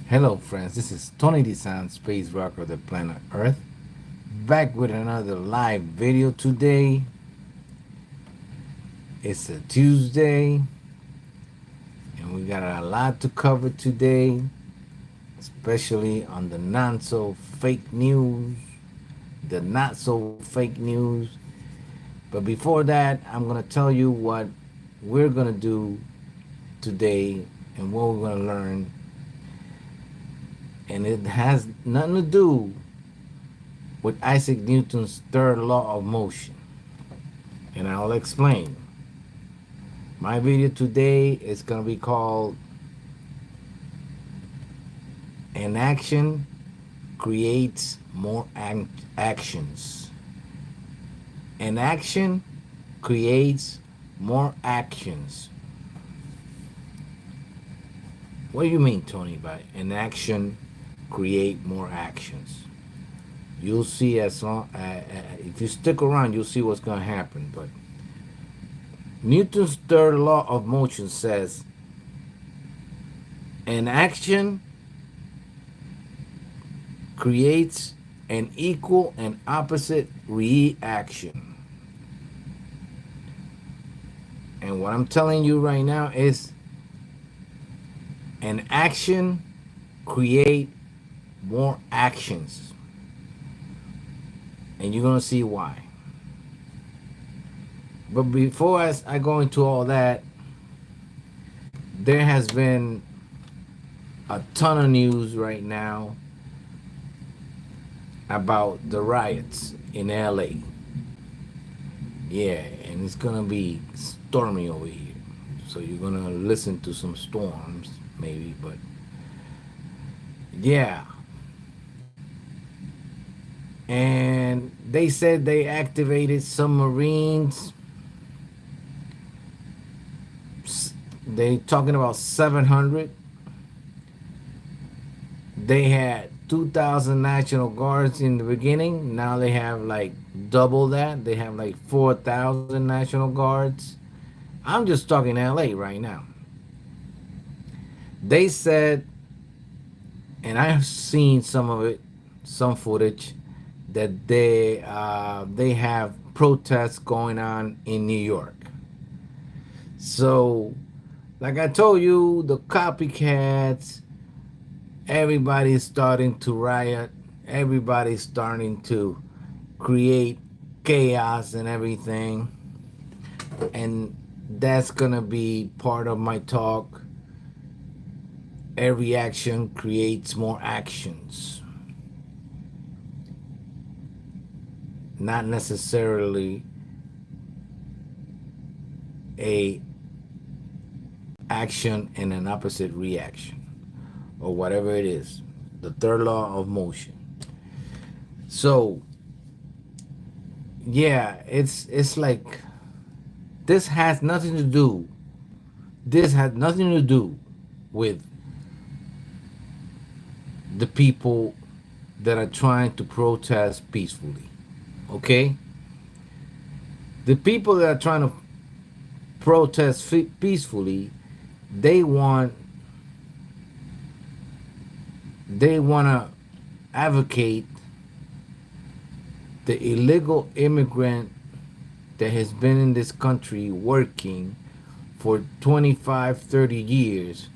Hello friends, this is Tony Dizant, Space Rocker of the Planet Earth, back with another live video today. It's a Tuesday, and we got a lot to cover today, especially on the not so fake news, the not so fake news. But before that, I'm going to tell you what we're going to do today and what we're going to learn. And it has nothing to do with Isaac Newton's third law of motion. And I'll explain. My video today is going to be called An Action Creates More Actions. An action creates more actions. What do you mean, Tony, by an action create more actions? You'll see as long if you stick around, you'll see what's going to happen. But Newton's third law of motion says an action creates an equal and opposite reaction. And what I'm telling you right now is an action create more actions. And you're going to see why. But before I go into all that, there has been a ton of news right now about the riots in LA. Yeah, and it's gonna be stormy over here. So you're gonna listen to some storms, maybe, but yeah. And they said they activated submarines. They talking about 700. They had 2,000 National Guards in the beginning. Now they have like double that. They have like 4,000 National Guards. I'm just talking LA right now. They said, and I have seen some of it, some footage, that they have protests going on in New York. So, like I told you, the copycats, everybody's starting to riot. Everybody's starting to create chaos and everything. And that's going to be part of my talk. Every action creates more actions. Not necessarily a action and an opposite reaction, or whatever it is. The third law of motion. So yeah, it's like this has nothing to do. This has nothing to do with the people that are trying to protest peacefully. Okay? The people that are trying to protest peacefully, they want to advocate the illegal immigrant that has been in this country working for 25, 30 years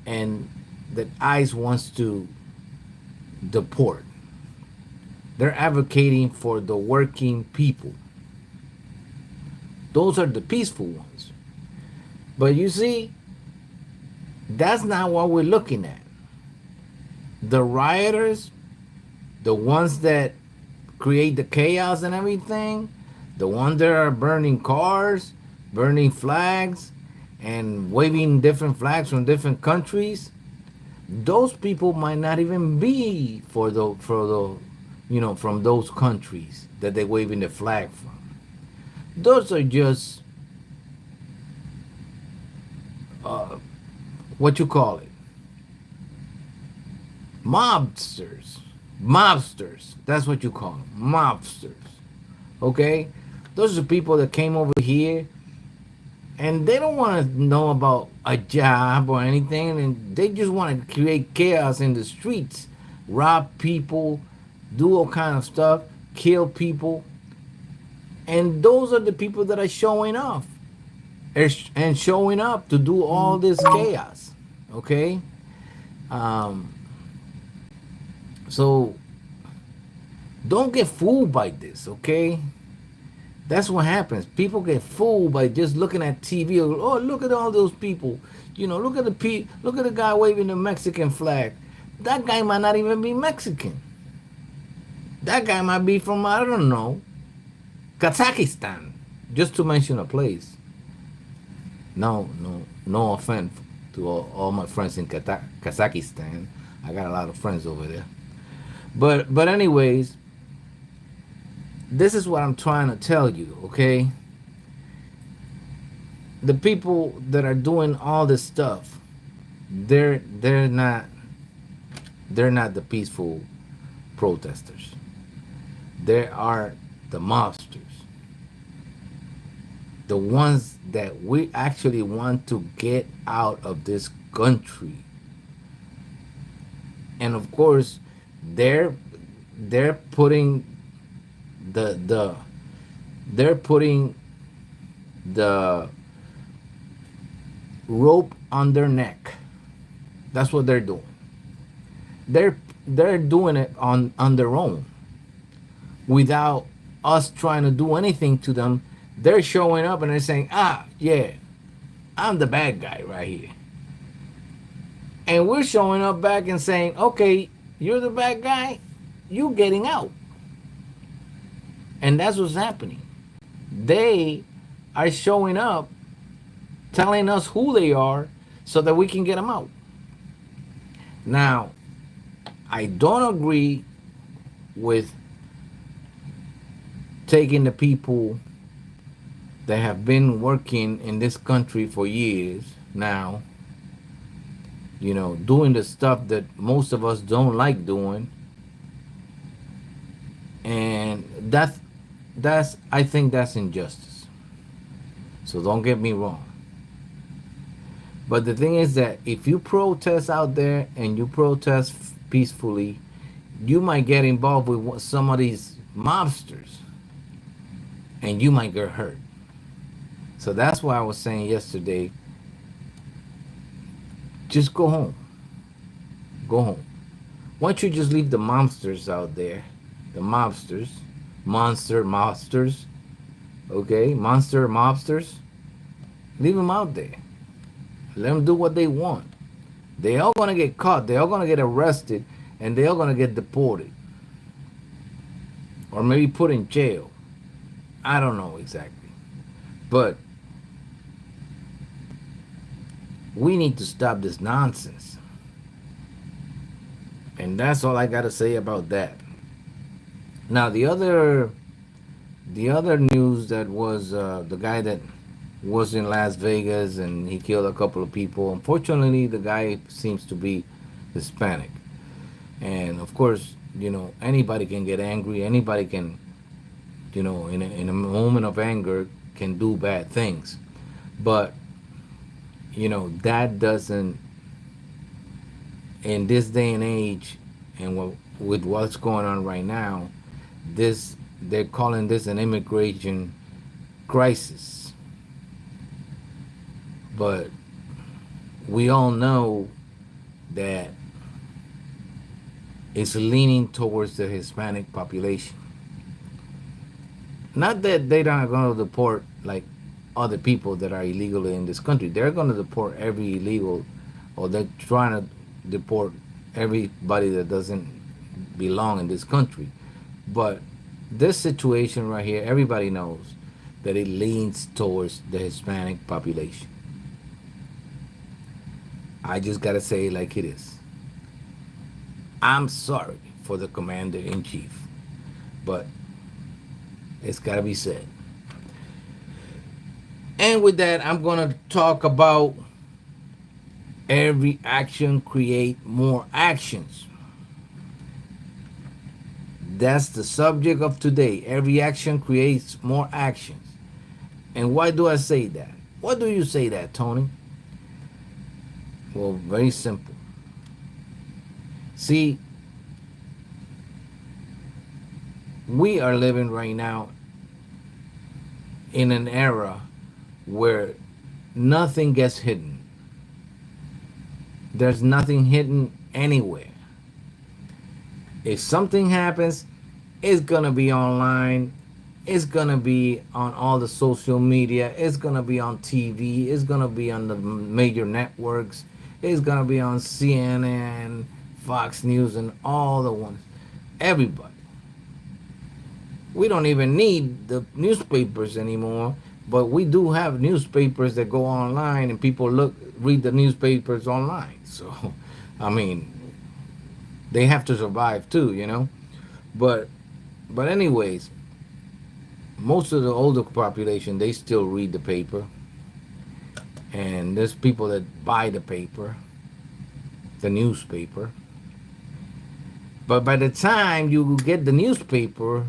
and that ICE wants to deport. They're advocating for the working people. Those are the peaceful ones. But you see, that's not what we're looking at. The rioters, the ones that create the chaos and everything, the ones that are burning cars, burning flags, and waving different flags from different countries, those people might not even be from those countries that they're waving the flag from. Those are just what you call it, mobsters. That's what you call them, mobsters. Okay, those are people that came over here and they don't want to know about a job or anything, and they just want to create chaos in the streets, rob people, do all kind of stuff, kill people, and those are the people that are showing off and showing up to do all this chaos. Okay, um, so don't get fooled by this. Okay, that's what happens. People get fooled by just looking at TV. Oh, look at all those people. You know, look at the guy waving the Mexican flag. That guy might not even be Mexican. That guy might be from, I don't know, Kazakhstan, just to mention a place. No offense to all my friends in Kazakhstan. I got a lot of friends over there. But anyways, this is what I'm trying to tell you, okay? The people that are doing all this stuff, they're not the peaceful protesters. They are the mobsters. The ones that we actually want to get out of this country. And of course, they're they're putting the they're putting the rope on their neck. That's what they're doing. They're doing it on their own without us trying to do anything to them. They're showing up and they're saying, "Ah, yeah, I'm the bad guy right here." And we're showing up back and saying, "Okay, you're the bad guy. You getting out." And that's what's happening. They are showing up telling us who they are so that we can get them out. Now, I don't agree with taking the people that have been working in this country for years now, doing the stuff that most of us don't like doing. And that's I think that's injustice. So don't get me wrong. But the thing is that if you protest out there and you protest peacefully, you might get involved with some of these mobsters and you might get hurt. So that's why I was saying yesterday, just go home. Go home. Why don't you just leave the monsters out there? The mobsters. Monster mobsters. Okay? Monster mobsters. Leave them out there. Let them do what they want. They all gonna get caught. They all gonna get arrested, and they all gonna get deported, or maybe put in jail. I don't know exactly, but we need to stop this nonsense. And that's all I gotta say about that. Now the other news that was the guy that was in Las Vegas and he killed a couple of people. Unfortunately, the guy seems to be Hispanic. And of course, anybody can get angry. Anybody can, in a moment of anger, can do bad things. But, that doesn't, in this day and age, and with what's going on right now, they're calling this an immigration crisis. But we all know that it's leaning towards the Hispanic population. Not that they're not going to deport like other people that are illegally in this country. They're going to deport every illegal, or they're trying to deport everybody that doesn't belong in this country. But this situation right here, everybody knows that it leans towards the Hispanic population. I just gotta say it like it is. I'm sorry for the commander in chief, but it's gotta be said. And with that, I'm gonna talk about every action create more actions. That's the subject of today. Every action creates more actions. And why do I say that? What do you say that, Tony? Well, very simple. See, we are living right now in an era where nothing gets hidden. There's nothing hidden anywhere. If something happens, it's gonna be online. It's gonna be on all the social media. It's gonna be on TV. It's gonna be on the major networks. It's gonna be on CNN, Fox News, and all the ones. Everybody. We don't even need the newspapers anymore, but we do have newspapers that go online, and people read the newspapers online. So, I mean, they have to survive too, you know. But anyways, most of the older population, they still read the paper, and there's people that buy the paper, the newspaper. But by the time you get the newspaper,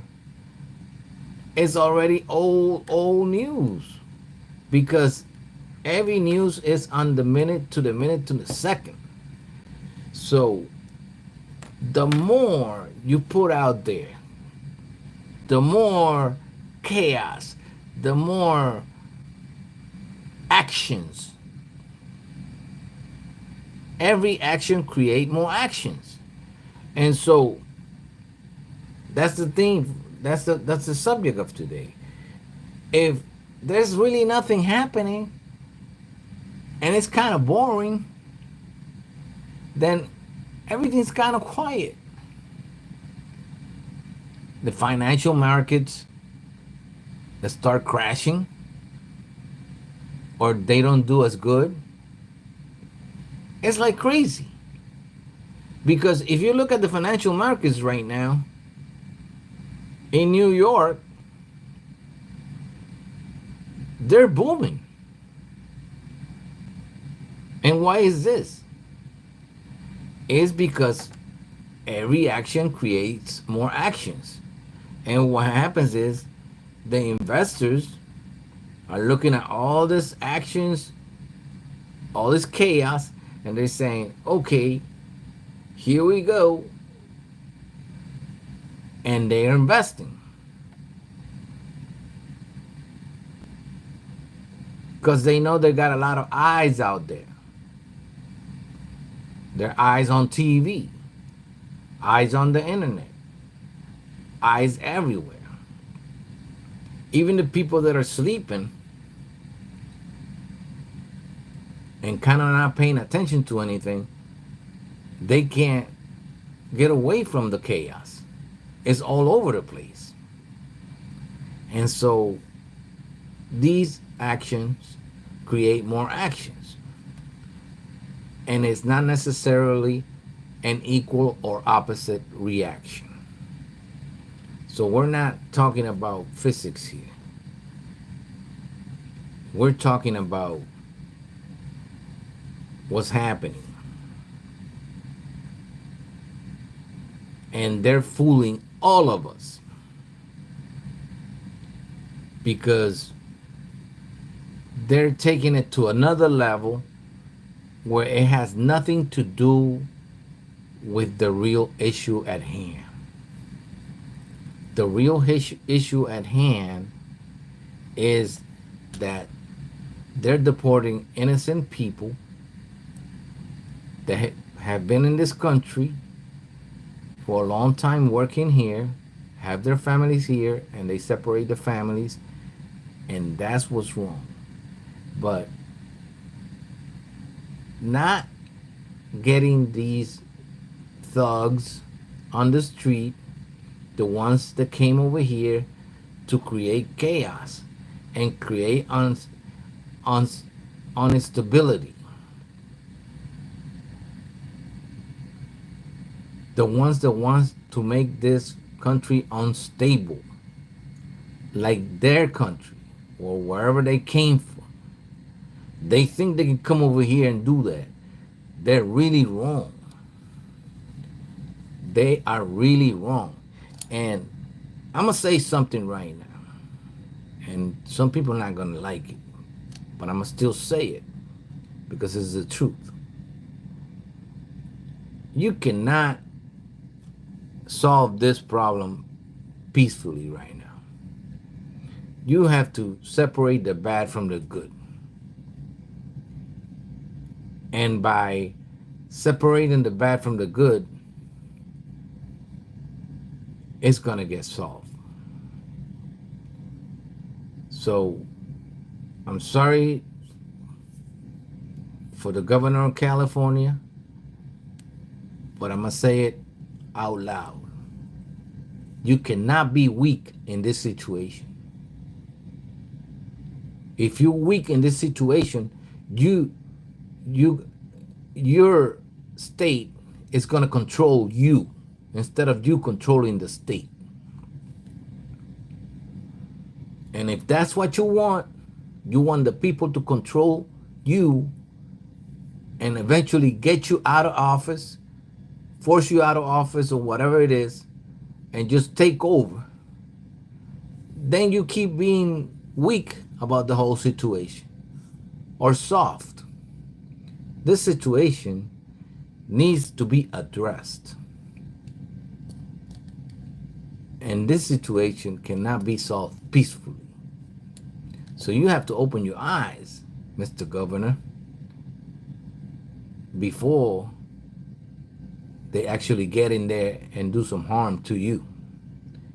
it's already old news, because every news is on the minute to the second. So the more you put out there, the more chaos, the more actions. Every action create more actions. And so that's the thing. That's the subject of today. If there's really nothing happening and it's kind of boring, then everything's kind of quiet. The financial markets that start crashing, or they don't do as good, it's like crazy. Because if you look at the financial markets right now in New York, they're booming. And why is this? It's because every action creates more actions. And what happens is the investors are looking at all this actions, all this chaos, and they're saying, okay, here we go. And they're investing. Because they know they got a lot of eyes out there. Their eyes on TV, eyes on the internet, eyes everywhere. Even the people that are sleeping and kind of not paying attention to anything, they can't get away from the chaos. It's all over the place. And so these actions create more actions. And it's not necessarily an equal or opposite reaction. So we're not talking about physics here. We're talking about what's happening. And they're fooling all of us. Because they're taking it to another level where it has nothing to do with the real issue at hand. The real issue at hand is that they're deporting innocent people that have been in this country for a long time, working here, have their families here, and they separate the families, and that's what's wrong. But not getting these thugs on the street, the ones that came over here to create chaos and create instability. The ones that want to make this country unstable, like their country or wherever they came from. They think they can come over here and do that. They're really wrong. They are really wrong. And I'm going to say something right now. And some people are not going to like it. but I'm going to still say it because it's the truth. You cannot solve this problem peacefully right now. You have to separate the bad from the good. And by separating the bad from the good, it's going to get solved. So I'm sorry for the governor of California, but I'm going to say it out loud. You cannot be weak in this situation. If you're weak in this situation, your state is going to control you instead of you controlling the state. And if that's what you want the people to control you and eventually get you out of office, force you out of office or whatever it is, and just take over, then you keep being weak about the whole situation or soft. This situation needs to be addressed. And this situation cannot be solved peacefully. So you have to open your eyes, Mr. Governor, before they actually get in there and do some harm to you.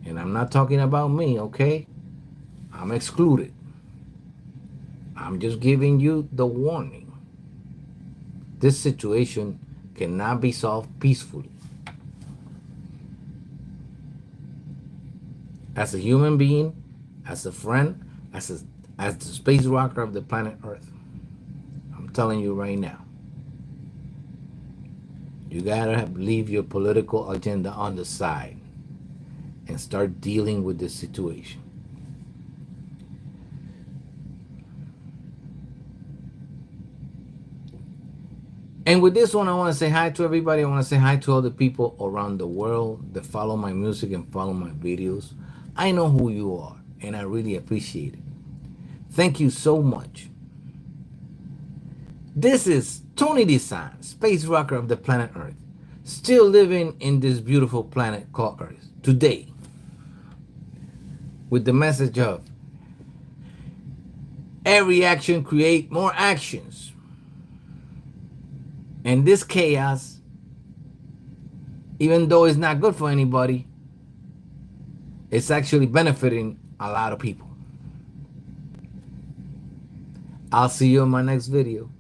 And I'm not talking about me, okay? I'm excluded. I'm just giving you the warning. This situation cannot be solved peacefully. As a human being, as a friend, as the space rocker of the planet Earth, I'm telling you right now, you gotta leave your political agenda on the side and start dealing with this situation. And with this one, I want to say hi to everybody. I want to say hi to all the people around the world that follow my music and follow my videos. I know who you are, and I really appreciate it. Thank you so much. This is Tony Dizant, space rocker of the planet Earth, still living in this beautiful planet called Earth today, with the message of every action creates more actions. And this chaos, even though it's not good for anybody, it's actually benefiting a lot of people. I'll see you in my next video.